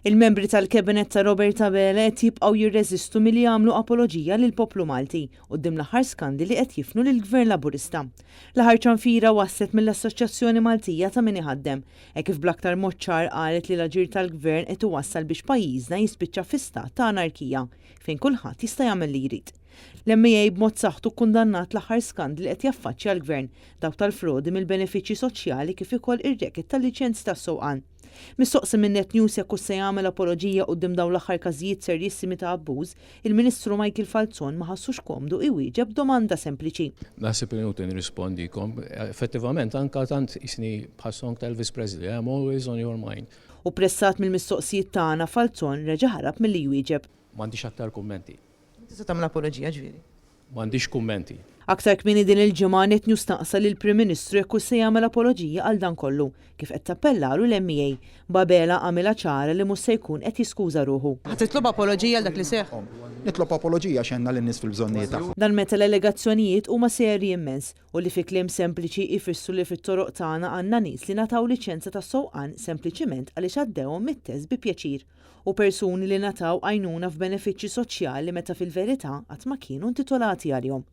Il-membri tal-Kabinet ta' Roberta Bela qed jibqgħu jirreżistu milli jagħmlu apoloġija lil poplu Malti quddiem l-aħħar skandi li qed jifnu lill-Gvern Laburista. L-aħħar ċanfira waslet mill-Assoċjazzjoni Maltija ta' min iħaddem, hekk kif bl-aktar mod ċar qalet li l-aġir tal-Gvern qed iwassal biex pajjiżna jispiċċa fi stat ta' anarkija fejn kulħadd jista' jagħmel li jrid. L-MEA b'mod saħħtu kkundannat l-aħħar skandli li qed jaffaċċja l-Gvern dawk tal-frodi mill-benefiċċji soċjali kif ukoll ir-rekit tal-liċenzji tas-sewqan. Mistoqsi minn Net News jekk se jagħmel apoloġija quddiem dawn l-aħħar każijiet serjissimi ta' abbuż, il-Ministru Michael Falzon ma ħassux komdu iwieġeb domanda sempliċi. Naħseb li nirrispondikom. Effettivament anka tant isni bħas-song tal-Vice President, I'm always on your mind. U pressat mill-mistoqsijiet tagħna Falzon reġa' ħarab milli jwieġeb. M'għandix aktar kummenti. Tista' tagħmel apoloġija ġifieri. M'għandix kummenti. Aktar kmieni din il-ġimgħa Net News taqsa lill Prim Ministru jekk se jagħmel apoloġija għal dan kollu, kif qed tappellaru l-MEA. Babela għamilha ċara li mhux se jkun qed jiskuża ruħu. Ħadd titlob apoloġija għal dak li seħħ. Nitlob apoloġija x'għandna lin-nies fil-bżonniet tagħhom. Dan meta l-allegazzjonijiet huma serji immens u li fi kliem sempliċi jfissru li fit-toroq tagħna għandna nies li nataw liċenza tas-sewqan sempliċiment għaliex għaddewhom mit-test bi pjaċir u persuni li nataw għajnuna f'benefiċċji soċjali meta fil-verità qatt ma kienu intitolati għalihom.